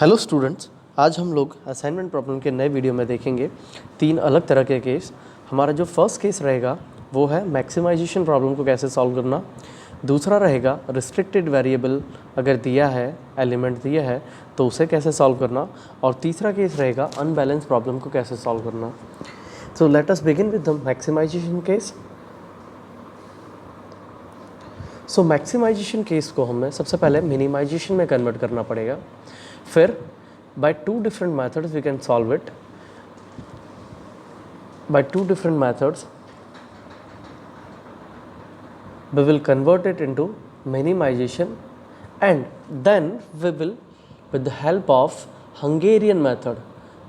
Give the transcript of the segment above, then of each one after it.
Hello students, आज हम लोग असाइनमेंट प्रॉब्लम के नए वीडियो में देखेंगे 3 अलग तरह के केस। हमारा जो फर्स्ट केस रहेगा वो है मैक्सिमाइजेशन प्रॉब्लम को कैसे सॉल्व करना। दूसरा रहेगा रिस्ट्रिक्टेड वेरिएबल अगर दिया है, एलिमेंट दिया है तो उसे कैसे सॉल्व करना। और तीसरा केस रहेगा अनबैलेंस प्रॉब्लम को कैसे सॉल्व करना। So let us begin with the maximization case. So maximization case को हमें सबसे पहले मिनिमाइजेशन में कन्वर्ट करना पड़ेगा। फिर by two different methods we can solve it. By two different methods we will convert it into minimization, and then we will, with the help of Hungarian method,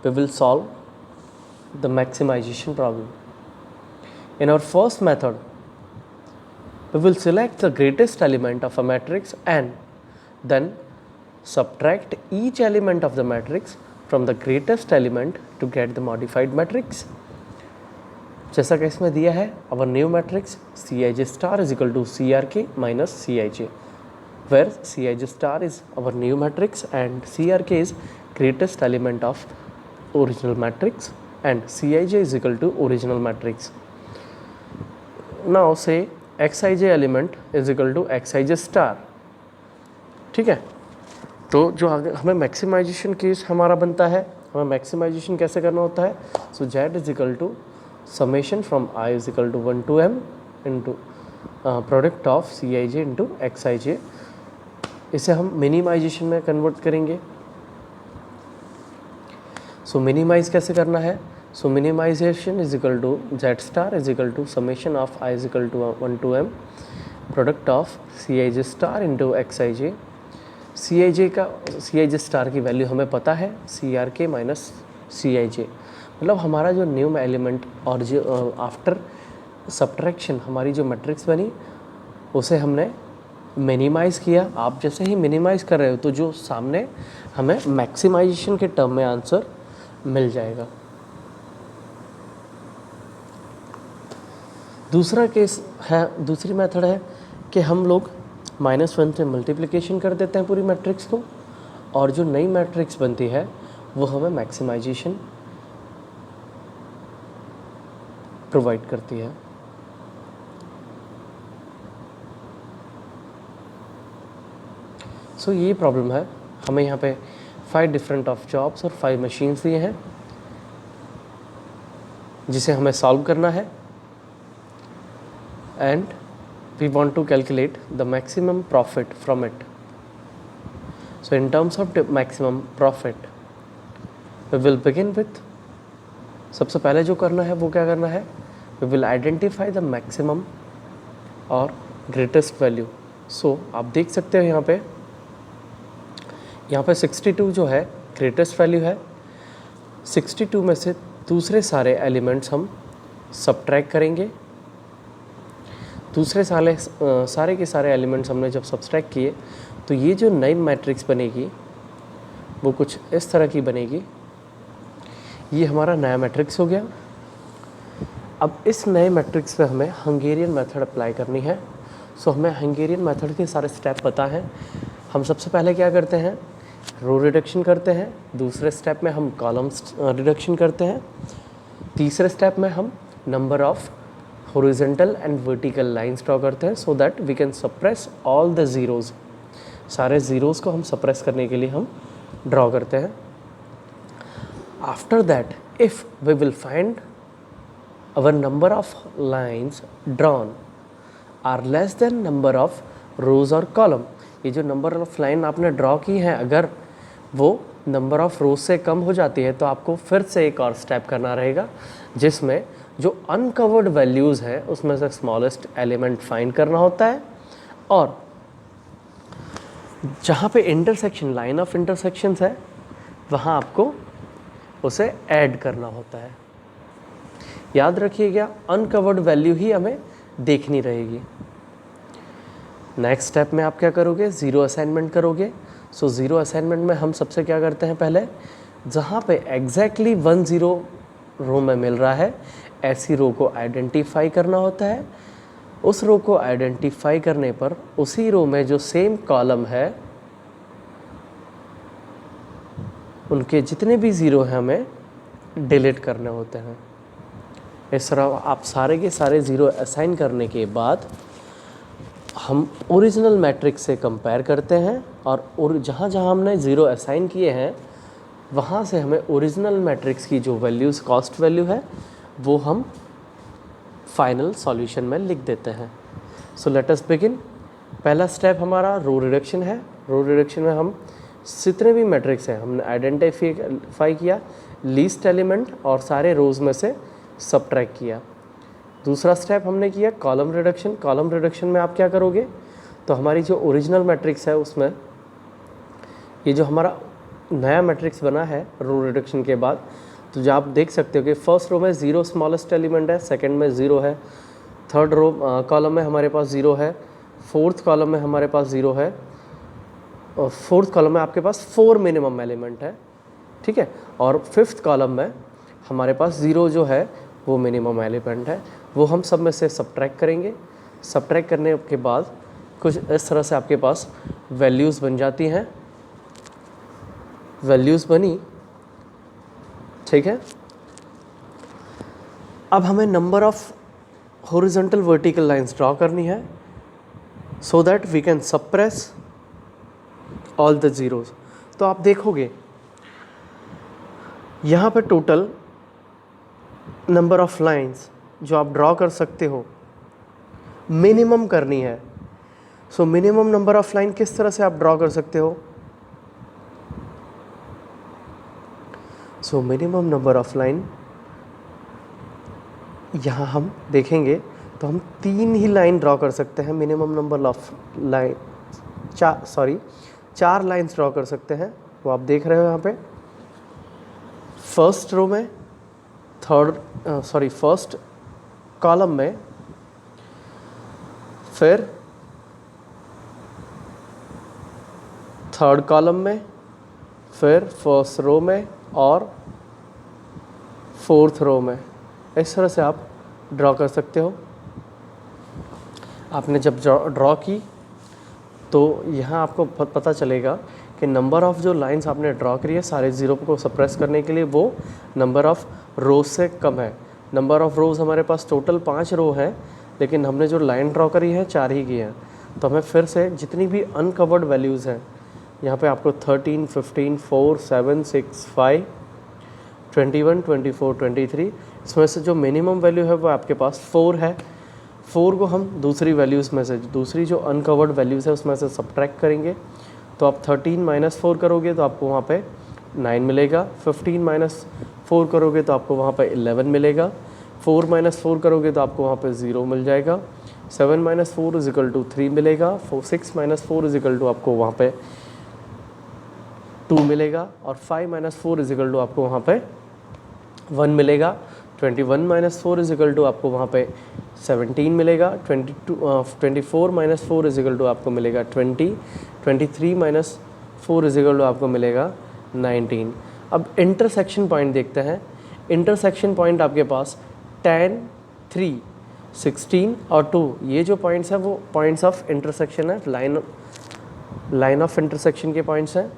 we will solve the maximization problem. In our first method we will select the greatest element of a matrix and then subtract each element of the matrix from the greatest element to get the modified matrix. जैसा कि इसमें दिया है, our new matrix Cij star is equal to Crk minus Cij, where Cij star is our new matrix and Crk is greatest element of original matrix and Cij is equal to original matrix. Now say Xij element is equal to Xij star. ठीक है, तो जो हमें maximisation case हमारा बनता है, हमें maximisation कैसे करना होता है। So z is equal to summation from i is equal to 1 to m into product of c i j into x i j. इसे हम मिनिमाइजेशन में कन्वर्ट करेंगे। सो मिनिमाइज कैसे करना है। So minimization is equal to z star is equal to summation of i is equal to 1 to m product of c i j star into x i j. C i j star की value हमें पता है C R के minus C i जे, मतलब हमारा जो new element और जो आफ्टर सब्ट्रैक्शन हमारी जो मैट्रिक्स बनी उसे हमने मिनिमाइज़ किया। आप जैसे ही मिनिमाइज़ कर रहे हो तो जो सामने हमें मैक्सिमाइजेशन के टर्म में आंसर मिल जाएगा। दूसरा केस है, दूसरी मेथड है कि हम लोग -1 से मल्टीप्लिकेशन कर देते हैं पूरी मैट्रिक्स को और जो नई मैट्रिक्स बनती है वो हमें मैक्सिमाइजेशन प्रोवाइड करती है। सो ये प्रॉब्लम है। हमें यहाँ पे 5 डिफरेंट ऑफ जॉब्स और 5 मशीन्स दिए हैं जिसे हमें सॉल्व करना है and we want to calculate the maximum profit from it. So in terms of the maximum profit we will begin with, सबसे पहले जो करना है वो क्या करना है, we will identify the maximum और greatest value. So आप देख सकते हो यहाँ पे 62 जो है greatest value है। 62 में से दूसरे सारे एलिमेंट्स हम सब्ट्रैक्ट करेंगे। दूसरे सारे के सारे एलिमेंट्स हमने जब सब्सट्रैक्ट किए तो ये जो नई मैट्रिक्स बनेगी वो कुछ इस तरह की बनेगी। ये हमारा नया मैट्रिक्स हो गया। अब इस नए मैट्रिक्स पे हमें हंगेरियन मेथड अप्लाई करनी है। सो हमें हंगेरियन मेथड के सारे स्टेप पता हैं। हम सबसे पहले क्या करते हैं, रो रिडक्शन करते हैं। दूसरे स्टेप में हम कॉलम्स रिडक्शन करते हैं। तीसरे स्टेप में हम number of horizontal and vertical lines draw करते हैं so that we can suppress all the zeros. सारे ज़ीरोज़ को हम सप्रेस करने के लिए हम ड्रॉ करते हैं। After that if we will find our number of lines drawn are less than number of rows और कॉलम, ये जो नंबर ऑफ लाइन आपने ड्रॉ की है अगर वो नंबर ऑफ रोज से कम हो जाती है तो आपको फिर से एक और स्टेप करना रहेगा जिसमें जो अनकवर्ड वैल्यूज़ है उसमें से स्मॉलेस्ट एलिमेंट फाइंड करना होता है और जहाँ पे इंटरसेक्शन, लाइन ऑफ इंटरसेक्शंस है वहाँ आपको उसे ऐड करना होता है। याद रखिएगा अनकवर्ड वैल्यू ही हमें देखनी रहेगी। नेक्स्ट स्टेप में आप क्या करोगे, ज़ीरो असाइनमेंट करोगे। सो ज़ीरो असाइनमेंट में हम सबसे क्या करते हैं, पहले जहाँ पे एग्जैक्टली 1 0 रो में मिल रहा है ऐसी रो को आइडेंटिफाई करना होता है। उस रो को आइडेंटिफाई करने पर उसी रो में जो सेम कॉलम है उनके जितने भी ज़ीरो हैं हमें डिलीट करने होते हैं। इस तरह आप सारे के सारे ज़ीरो असाइन करने के बाद हम ओरिजिनल मैट्रिक्स से कंपेयर करते हैं और जहाँ जहाँ हमने ज़ीरो असाइन किए हैं वहाँ से हमें ओरिजिनल मैट्रिक्स की जो वैल्यूज़ कॉस्ट वैल्यू है वो हम फाइनल सॉल्यूशन में लिख देते हैं। सो लेट अस बिगिन। पहला स्टेप हमारा रो रिडक्शन है। रो रिडक्शन में हम जितने भी मैट्रिक्स हैं हमने आइडेंटिफाई किया लीस्ट एलिमेंट और सारे रोज़ में से सबट्रैक्ट किया। दूसरा स्टेप हमने किया कॉलम रिडक्शन। कॉलम रिडक्शन में आप क्या करोगे, तो हमारी जो ओरिजिनल मैट्रिक्स है उसमें ये जो हमारा नया मैट्रिक्स बना है रो रिडक्शन के बाद, तो जो आप देख सकते हो कि फर्स्ट रो में ज़ीरो स्मॉलेस्ट एलिमेंट है, सेकंड में ज़ीरो है, थर्ड रो कॉलम में हमारे पास ज़ीरो है, फोर्थ कॉलम में हमारे पास ज़ीरो है, और फोर्थ कॉलम में आपके पास 4 मिनिमम एलिमेंट है, ठीक है, और फिफ्थ कॉलम में हमारे पास ज़ीरो जो है वो मिनिमम एलिमेंट है। वो हम सब में से सबट्रैक्ट करेंगे। सबट्रैक्ट करने के बाद कुछ इस तरह से आपके पास वैल्यूज़ बन जाती हैं। वैल्यूज़ बनी, ठीक है। अब हमें number of horizontal vertical lines draw करनी है so that we can suppress all the zeros. तो आप देखोगे यहाँ पे टोटल नंबर ऑफ लाइंस जो आप ड्रॉ कर सकते हो मिनिमम करनी है। So minimum number of line किस तरह से आप ड्रॉ कर सकते हो, so minimum number of line यहाँ हम देखेंगे तो हम 3 ही लाइन ड्रॉ कर सकते हैं। Minimum number of line 4 lines draw कर सकते हैं। वो आप देख रहे हो यहाँ पे फर्स्ट रो में फर्स्ट कॉलम में, फिर थर्ड कॉलम में, फिर फर्स्ट रो में और फोर्थ रो में। इस तरह से आप ड्रॉ कर सकते हो। आपने जब ड्रॉ की तो यहाँ आपको पता चलेगा कि नंबर ऑफ़ जो लाइंस आपने ड्रॉ करी है सारे ज़ीरो को सप्रेस करने के लिए वो नंबर ऑफ़ रोज़ से कम है। नंबर ऑफ़ रोज़ हमारे पास टोटल 5 रो है, लेकिन हमने जो लाइन ड्रॉ करी है 4 ही की है। तो हमें फिर से जितनी भी अनकवर्ड वैल्यूज़ हैं यहाँ पे आपको 13, 15, 4, 7, 6, 5, 21, 24, 23, इसमें से जो मिनिमम वैल्यू है वो आपके पास 4 है। 4 को हम दूसरी वैल्यूज़ में से, दूसरी जो अनकवर्ड वैल्यूज़ है उसमें से सब्ट्रैक्ट करेंगे। तो आप 13 - 4 करोगे तो आपको वहाँ पे 9 मिलेगा। 15 - 4 करोगे तो आपको वहाँ पे 11 मिलेगा। 4 - 4 करोगे तो आपको वहाँ पे 0 मिल जाएगा। 7 - 4 = 3 मिलेगा। 6 - 4 = आपको वहाँ पे 2 मिलेगा। और 5 - 4 = आपको वहाँ पे 1 मिलेगा। 21 - 4 = आपको वहाँ पे 17 मिलेगा। 24 - 4 = आपको मिलेगा 20। 23 - 4 = आपको मिलेगा 19। अब इंटरसेक्शन पॉइंट देखते हैं। इंटरसेक्शन पॉइंट आपके पास 10, 3, 16 और 2 ये जो पॉइंट्स हैं वो पॉइंट्स ऑफ इंटरसेक्शन है, लाइन ऑफ इंटरसेक्शन के पॉइंट्स हैं।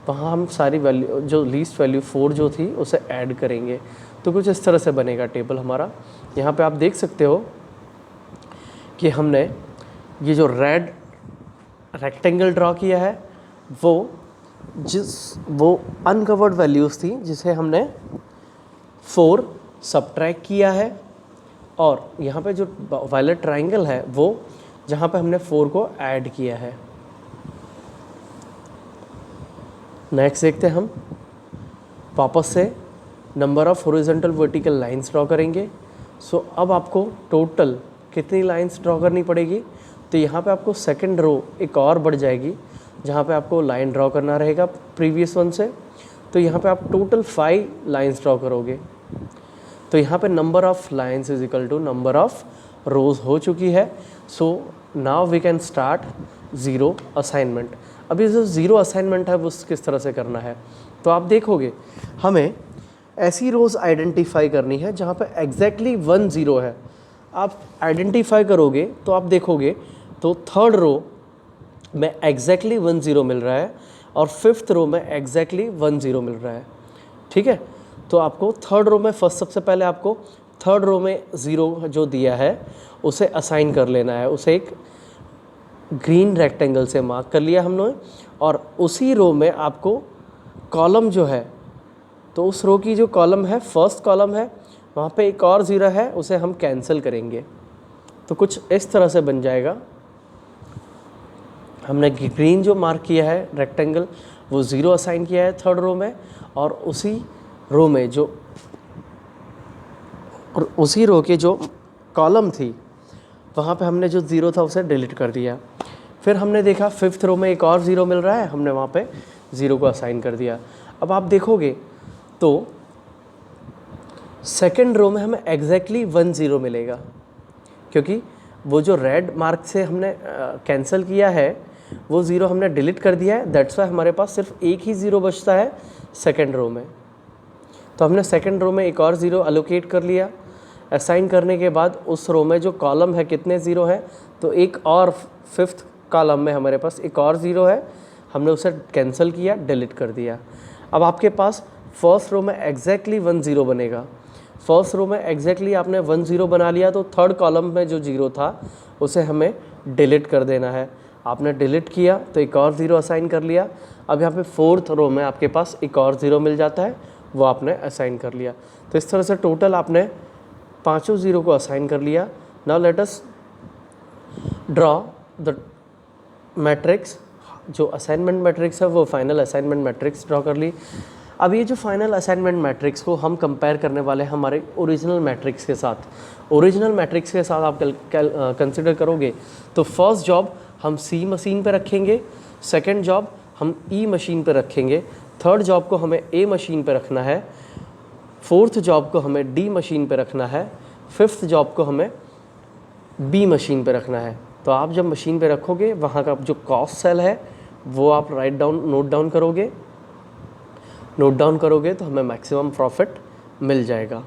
वहाँ हम सारी वैल्यू जो लीस्ट वैल्यू 4 जो थी उसे ऐड करेंगे। तो कुछ इस तरह से बनेगा टेबल हमारा। यहाँ पे आप देख सकते हो कि हमने ये जो रेड रेक्टेंगल ड्रॉ किया है वो अनकवर्ड वैल्यूज़ थी जिसे हमने 4 सब्ट्रैक्ट किया है, और यहाँ पे जो वायलेट ट्रायंगल है वो जहाँ पे हमने 4 को ऐड किया है। नेक्स्ट देखते हैं हम वापस से number of horizontal vertical lines draw करेंगे। सो अब आपको टोटल कितनी लाइंस ड्रॉ करनी पड़ेगी, तो यहाँ पे आपको सेकंड रो एक और बढ़ जाएगी जहाँ पे आपको लाइन ड्रॉ करना रहेगा प्रीवियस वन से। तो यहाँ पे आप टोटल 5 लाइंस ड्रॉ करोगे। तो यहाँ पे number of lines = number of rows हो चुकी है। So now we can start zero assignment. अभी जो ज़ीरो असाइनमेंट है वो किस तरह से करना है, तो आप देखोगे हमें ऐसी रोज़ आइडेंटिफाई करनी है जहाँ पे एग्जैक्टली 1 0 है। आप आइडेंटिफाई करोगे तो आप देखोगे तो थर्ड रो में एग्जैक्टली 1 0 मिल रहा है, और फिफ्थ रो में एग्जैक्टली 1 0 मिल रहा है। ठीक है, तो आपको थर्ड रो में सबसे पहले आपको थर्ड रो में 0 जो दिया है उसे असाइन कर लेना है। उसे एक ग्रीन रेक्टेंगल से मार्क कर लिया हमने, और उसी रो में आपको कॉलम जो है, तो उस रो की जो कॉलम है, फर्स्ट कॉलम है, वहाँ पे एक और 0 है, उसे हम कैंसिल करेंगे। तो कुछ इस तरह से बन जाएगा। हमने ग्रीन जो मार्क किया है रेक्टेंगल, वो 0 असाइन किया है थर्ड रो में, और उसी रो में जो उसी रो के जो कॉलम थी वहाँ पे हमने जो 0 था उसे डिलीट कर दिया। फिर हमने देखा फिफ्थ रो में एक और 0 मिल रहा है, हमने वहाँ पे 0 को असाइन कर दिया। अब आप देखोगे तो सेकंड रो में हमें एग्जैक्टली 1 0 मिलेगा, क्योंकि वो जो रेड मार्क से हमने कैंसिल किया है वो 0 हमने डिलीट कर दिया है। दैट्स वाई हमारे पास सिर्फ एक ही 0 बचता है सेकंड रो में। तो हमने सेकंड रो में एक और 0 एलोकेट कर लिया। असाइन करने के बाद उस रो में जो कॉलम है कितने 0 है, तो एक और फिफ्थ कॉलम में हमारे पास एक और 0 है, हमने उसे कैंसिल किया, डिलीट कर दिया। अब आपके पास फर्स्ट रो में एग्जैक्टली 1 0 बनेगा। फर्स्ट रो में एग्जैक्टली आपने 1 0 बना लिया, तो थर्ड कॉलम में जो 0 था उसे हमें डिलीट कर देना है। आपने डिलीट किया तो एक और 0 असाइन कर लिया। अब यहाँ पे फोर्थ रो में आपके पास एक और 0 मिल जाता है, वो आपने असाइन कर लिया। तो इस तरह से टोटल आपने पाँचों 0 को असाइन कर लिया। Now let us draw the matrix. जो असाइनमेंट मैट्रिक्स है वो फाइनल असाइनमेंट मैट्रिक्स ड्रॉ कर ली। अब ये जो फाइनल असाइनमेंट मैट्रिक्स को हम कंपेयर करने वाले हैं हमारे ओरिजिनल मैट्रिक्स के साथ। ओरिजिनल मैट्रिक्स के साथ आप कंसिडर करोगे तो फर्स्ट जॉब हम सी मशीन पे रखेंगे, सेकंड जॉब हम ई मशीन पे रखेंगे, थर्ड जॉब को हमें ए मशीन पे रखना है, फोर्थ जॉब को हमें डी मशीन पे रखना है, फिफ्थ जॉब को हमें बी मशीन पे रखना है। तो आप जब मशीन पे रखोगे वहाँ का जो कॉस्ट सेल है वो आप नोट डाउन करोगे तो हमें मैक्सिमम प्रॉफिट मिल जाएगा।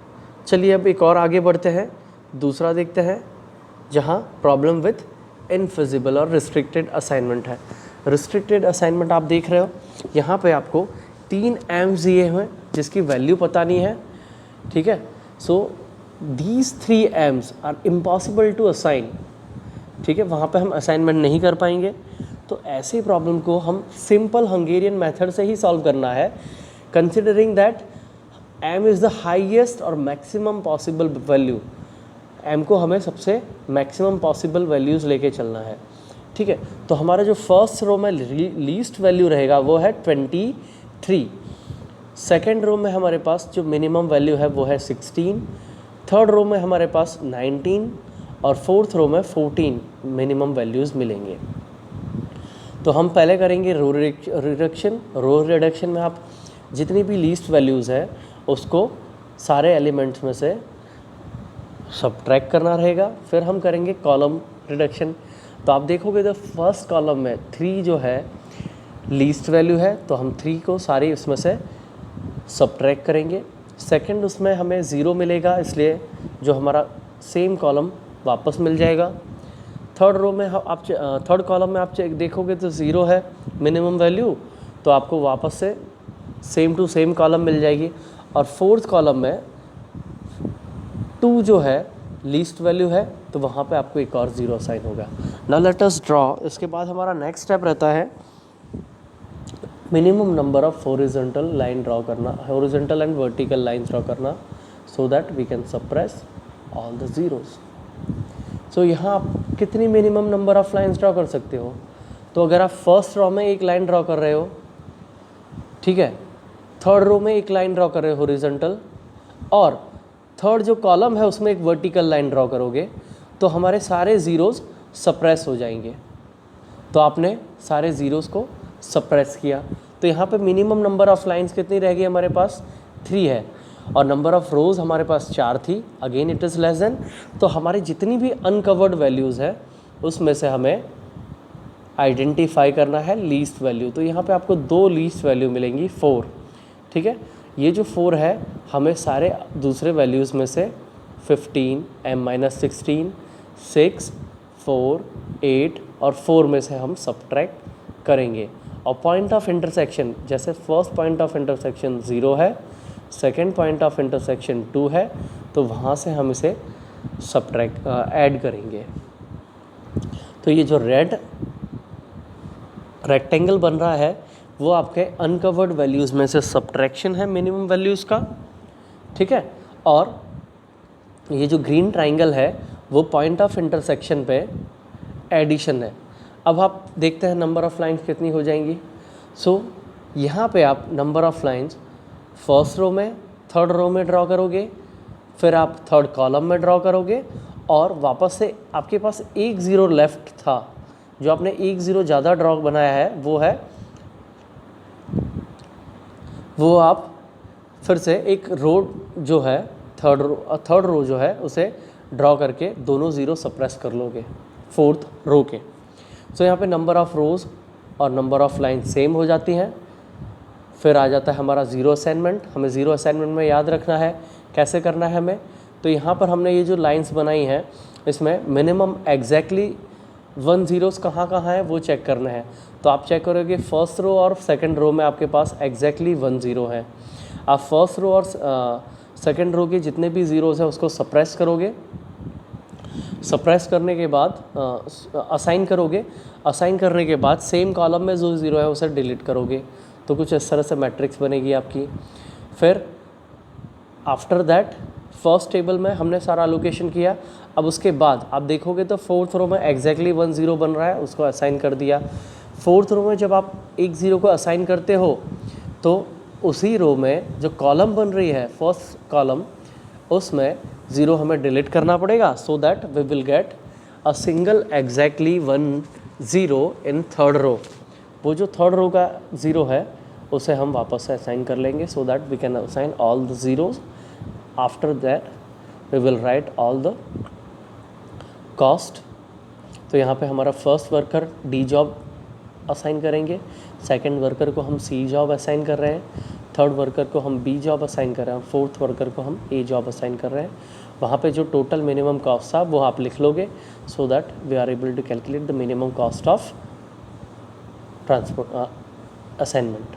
चलिए अब एक और आगे बढ़ते हैं, दूसरा देखते हैं जहाँ प्रॉब्लम विथ इनफिजिबल और रिस्ट्रिक्टेड असाइनमेंट है। रिस्ट्रिक्टेड असाइनमेंट आप देख रहे हो, यहाँ पे आपको 3 एम्स दिए हुए जिसकी वैल्यू पता नहीं है। ठीक है, so these 3 aims are impossible to assign. ठीक है, वहाँ पे हम असाइनमेंट नहीं कर पाएंगे। तो ऐसी प्रॉब्लम को हम सिंपल हंगेरियन मेथड से ही सॉल्व करना है, considering that m is the highest और मैक्सिमम पॉसिबल वैल्यू। m को हमें सबसे मैक्सिमम पॉसिबल वैल्यूज़ लेके चलना है। ठीक है, तो हमारा जो फर्स्ट रो में लीस्ट वैल्यू रहेगा वो है 23, सेकेंड रो में हमारे पास जो मिनिमम वैल्यू है वो है 16, थर्ड रो में हमारे पास 19 और फोर्थ रो में 14 मिनिमम वैल्यूज़ मिलेंगे। तो हम पहले करेंगे रो रिडक्शन। रो रिडक्शन में आप जितनी भी लीस्ट वैल्यूज़ है उसको सारे एलिमेंट्स में से सबट्रैक्ट करना रहेगा। फिर हम करेंगे कॉलम रिडक्शन। तो आप देखोगे तो फर्स्ट कॉलम में 3 जो है लीस्ट वैल्यू है, तो हम 3 को सारी उसमें से सबट्रैक्ट करेंगे। सेकंड उसमें हमें 0 मिलेगा, इसलिए जो हमारा सेम कॉलम वापस मिल जाएगा। थर्ड रो में आप थर्ड कॉलम में आप देखोगे तो 0 है मिनिमम वैल्यू, तो आपको वापस से सेम टू सेम कॉलम मिल जाएगी। और फोर्थ कॉलम में 2 जो है लीस्ट वैल्यू है, तो वहाँ पे आपको एक और 0 असाइन होगा। Now let us draw. इसके बाद हमारा नेक्स्ट स्टेप रहता है minimum number of horizontal line draw करना, horizontal and vertical lines draw करना, so that we can suppress all the zeros. सो यहाँ आप कितनी minimum number of lines draw कर सकते हो? तो अगर आप फर्स्ट रो में एक लाइन ड्रॉ कर रहे हो, ठीक है, थर्ड रो में एक लाइन ड्रॉ कर रहे हो हॉरिजॉन्टल, और थर्ड जो कॉलम है उसमें एक वर्टिकल लाइन ड्रॉ करोगे, तो हमारे सारे ज़ीरोज़ सप्रेस हो जाएंगे। तो आपने सारे ज़ीरोज़ को सप्रेस किया, तो यहाँ पे मिनिमम नंबर ऑफ़ लाइंस कितनी रह गई हमारे पास? 3 है, और नंबर ऑफ़ रोज़ हमारे पास 4 थी। Again it is less than, तो हमारी जितनी भी अनकवर्ड वैल्यूज़ है उसमें से हमें आइडेंटिफाई करना है लीस्ट वैल्यू। तो यहाँ पे आपको 2 लीस्ट वैल्यू मिलेंगी, 4। ठीक है, ये जो 4 है हमें सारे दूसरे वैल्यूज़ में से 15, m-16, 6, 4, 8 और 4 में से हम सब्ट्रैक्ट करेंगे, और पॉइंट ऑफ इंटरसेक्शन, जैसे फर्स्ट पॉइंट ऑफ इंटरसेक्शन 0 है, सेकेंड पॉइंट ऑफ इंटरसेक्शन 2 है, तो वहाँ से हम इसे सब्ट्रैक्ट ऐड करेंगे। तो ये जो रेड रेक्टेंगल बन रहा है वो आपके अनकवर्ड वैल्यूज़ में से सब्ट्रैक्शन है मिनिमम वैल्यूज़ का, ठीक है। और ये जो ग्रीन ट्राइंगल है वो पॉइंट ऑफ इंटरसेक्शन पे एडिशन है। अब आप देखते हैं नंबर ऑफ़ लाइंस कितनी हो जाएंगी। सो यहाँ पे आप number of lines first row में, थर्ड रो में ड्रॉ करोगे, फिर आप थर्ड कॉलम में ड्रॉ करोगे, और वापस से आपके पास एक ज़ीरो लेफ़्ट था, जो आपने एक ज़ीरो ज़्यादा ड्रॉ बनाया है वो आप फिर से एक रो जो है थर्ड रो जो है उसे ड्रॉ करके दोनों ज़ीरो सप्रेस कर लोगे फोर्थ रो के। सो यहाँ पे नंबर ऑफ़ रोज़ और नंबर ऑफ़ लाइन सेम हो जाती हैं। फिर आ जाता है हमारा ज़ीरो असाइनमेंट। हमें ज़ीरो असाइनमेंट में याद रखना है कैसे करना है हमें। तो यहाँ पर हमने ये जो लाइंस बनाई हैं इसमें मिनिमम एग्जैक्टली 1 ज़ीरोज़ कहाँ है वो चेक करना है। तो आप चेक करोगे फर्स्ट रो और सेकंड रो में आपके पास एग्जैक्टली 1 ज़ीरो है। आप फर्स्ट रो और सेकंड रो के जितने भी ज़ीरोज़ हैं उसको सप्रेस करोगे। सप्रेस करने के बाद असाइन करोगे। असाइन करने के बाद सेम कॉलम में जो ज़ीरो है उसे डिलीट करोगे। तो कुछ इस तरह से मैट्रिक्स बनेगी आपकी। फिर आफ्टर दैट फर्स्ट टेबल में हमने सारा एलोकेशन किया। अब उसके बाद आप देखोगे तो फोर्थ रो में एग्जैक्टली 1 ज़ीरो बन रहा है, उसको असाइन कर दिया। फोर्थ रो में जब आप एक ज़ीरो को असाइन करते हो तो उसी रो में जो कॉलम बन रही है फर्स्ट कॉलम उसमें ज़ीरो हमें डिलीट करना पड़ेगा, so that we will get a single exactly 1 zero in third row. वो जो थर्ड रो का ज़ीरो है उसे हम वापस से असाइन कर लेंगे, so that we can assign all the zeros. After that we will write all the cost. तो यहाँ पे हमारा first worker D job assign करेंगे, सेकंड वर्कर को हम सी जॉब असाइन कर रहे हैं, थर्ड वर्कर को हम बी जॉब असाइन कर रहे हैं, फोर्थ वर्कर को हम ए जॉब असाइन कर रहे हैं। वहाँ पे जो टोटल मिनिमम कॉस्ट था वो आप लिख लोगे, so that we are able to calculate the minimum cost of transport assignment.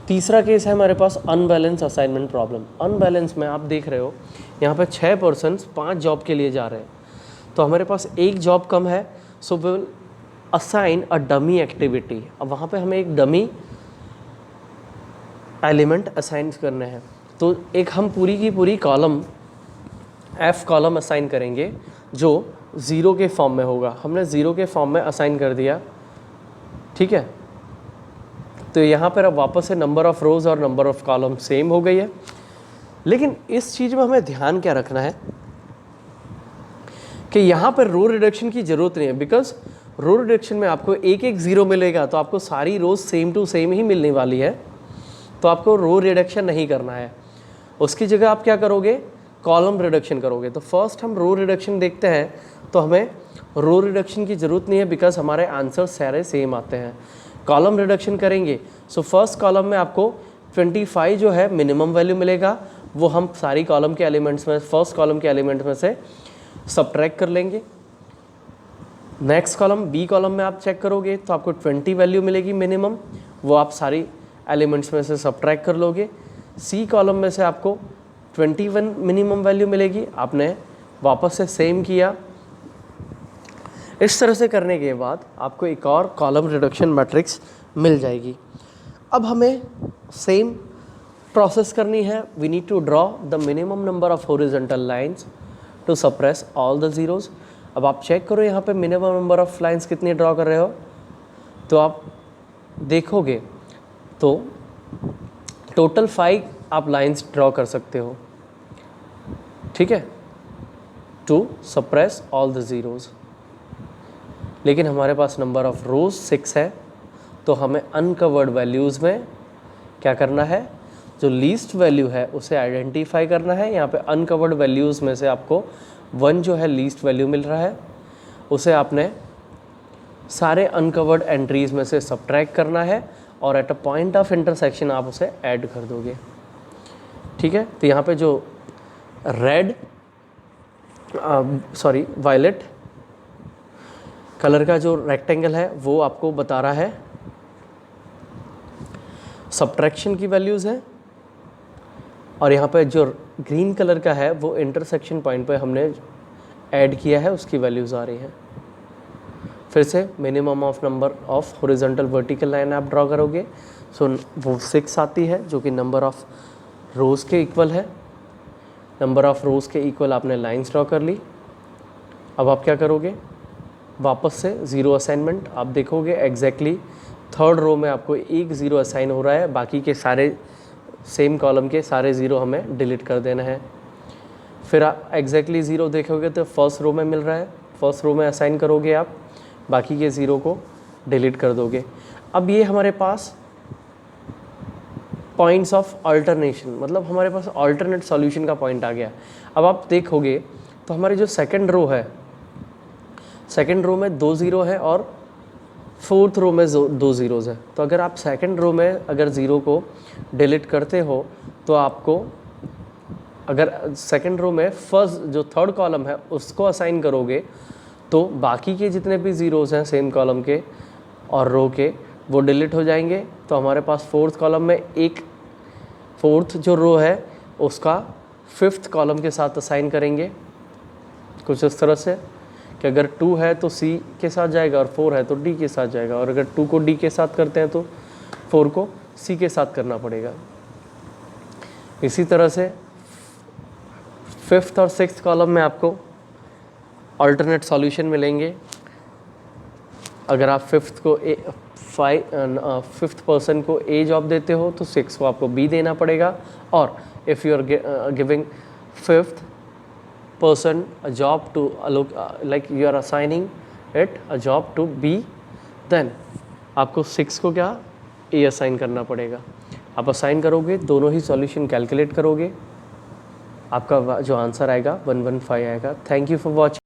तीसरा केस है हमारे पास अनबैलेंस असाइनमेंट प्रॉब्लम। अनबैलेंस में आप देख रहे हो यहाँ पे 6 पर्सन्स 5 जॉब के लिए जा रहे हैं, तो हमारे पास एक जॉब कम है, so we will assign a dummy activity. अब वहाँ पे हमें एक डमी एलिमेंट असाइन करने हैं। तो एक हम पूरी की पूरी कॉलम एफ कॉलम असाइन करेंगे जो ज़ीरो के फॉर्म में होगा। हमने ज़ीरो के फॉर्म में असाइन कर दिया, ठीक है। तो यहाँ पर अब वापस से नंबर ऑफ़ रोज़ और नंबर ऑफ़ कॉलम सेम हो गई है। लेकिन इस चीज़ में हमें ध्यान क्या रखना है कि यहाँ पर रो रिडक्शन की ज़रूरत नहीं है, बिकॉज रो रिडक्शन में आपको एक एक ज़ीरो मिलेगा तो आपको सारी रोज़ सेम टू सेम ही मिलने वाली है, तो आपको रो रिडक्शन नहीं करना है। उसकी जगह आप क्या करोगे, कॉलम रिडक्शन करोगे। तो फर्स्ट हम रो रिडक्शन देखते हैं, तो हमें रो रिडक्शन की ज़रूरत नहीं है बिकॉज हमारे आंसर सारे सेम आते हैं। कॉलम रिडक्शन करेंगे, सो फर्स्ट कॉलम में आपको 25 जो है मिनिमम वैल्यू मिलेगा, वो हम सारी कॉलम के एलिमेंट्स में फर्स्ट कॉलम के एलिमेंट में से सब्ट्रैक्ट कर लेंगे। नेक्स्ट कॉलम बी कॉलम में आप चेक करोगे तो आपको 20 वैल्यू मिलेगी मिनिमम, वो आप सारी एलिमेंट्स में से सब्ट्रैक्ट कर लोगे। सी कॉलम में से आपको 21 मिनिमम वैल्यू मिलेगी, आपने वापस से सेम किया। इस तरह से करने के बाद आपको एक और कॉलम रिडक्शन मैट्रिक्स मिल जाएगी। अब हमें सेम प्रोसेस करनी है। We need to draw the minimum number of horizontal lines to suppress all the zeros. अब आप चेक करो यहाँ पे मिनिमम नंबर ऑफ़ लाइंस कितनी ड्रॉ कर रहे हो, तो आप देखोगे तो टोटल 5 आप लाइंस ड्रॉ कर सकते हो, ठीक है, to suppress all the zeros. लेकिन हमारे पास नंबर ऑफ़ रोज़ 6 है, तो हमें अनकवर्ड वैल्यूज़ में क्या करना है, जो लीस्ट वैल्यू है उसे आइडेंटिफाई करना है। यहाँ पे अनकवर्ड वैल्यूज़ में से आपको 1 जो है लीस्ट वैल्यू मिल रहा है, उसे आपने सारे अनकवर्ड एंट्रीज़ में से सब्ट्रैक्ट करना है और at a point of intersection आप उसे ऐड कर दोगे, ठीक है। तो यहाँ पे जो वायलेट कलर का जो रेक्टेंगल है वो आपको बता रहा है सब्ट्रैक्शन की वैल्यूज़ हैं, और यहाँ पे जो ग्रीन कलर का है वो इंटरसेक्शन पॉइंट पे हमने ऐड किया है, उसकी वैल्यूज़ आ रही हैं। फिर से minimum of number of horizontal vertical line आप ड्रॉ करोगे, सो वो 6 आती है, जो कि नंबर ऑफ रोज़ के इक्वल है। नंबर ऑफ रोज़ के इक्वल आपने लाइंस ड्रॉ कर ली। अब आप क्या करोगे, वापस से ज़ीरो असाइनमेंट आप देखोगे, एग्जैक्टली थर्ड रो में आपको एक ज़ीरो असाइन हो रहा है, बाकी के सारे सेम कॉलम के सारे ज़ीरो हमें डिलीट कर देना है। फिर आप एग्जैक्टली ज़ीरो देखोगे तो फर्स्ट रो में मिल रहा है, फर्स्ट रो में असाइन करोगे आप, बाकी के ज़ीरो को डिलीट कर दोगे। अब ये हमारे पास पॉइंट्स ऑफ अल्टरनेशन, मतलब हमारे पास अल्टरनेट सॉल्यूशन का पॉइंट आ गया। अब आप देखोगे तो हमारी जो सेकंड रो है, सेकंड रो में 2 ज़ीरो है और फोर्थ रो में 2 ज़ीरोज़ है। तो अगर आप सेकंड रो में अगर ज़ीरो को डिलीट करते हो तो आपको, अगर सेकंड रो में फर्स्ट जो थर्ड कॉलम है उसको असाइन करोगे तो बाकी के जितने भी ज़ीरोज़ हैं सेम कॉलम के और रो के, वो डिलीट हो जाएंगे। तो हमारे पास फोर्थ कॉलम में एक फोर्थ जो रो है उसका फिफ्थ कॉलम के साथ असाइन करेंगे, कुछ इस तरह से कि अगर 2 है तो C के साथ जाएगा और 4 है तो D के साथ जाएगा, और अगर 2 को D के साथ करते हैं तो 4 को C के साथ करना पड़ेगा। इसी तरह से फिफ्थ और सिक्स्थ कॉलम में आपको अल्टरनेट सॉल्यूशन मिलेंगे। अगर आप फिफ्थ पर्सन को A जॉब देते हो तो 6 को आपको B देना पड़ेगा, और if you are giving fifth person a job to like you are assigning it a job to B, then आपको 6 को क्या A असाइन करना पड़ेगा। आप असाइन करोगे, दोनों ही सॉल्यूशन कैलकुलेट करोगे, आपका जो आंसर आएगा 115 आएगा। Thank you for watching.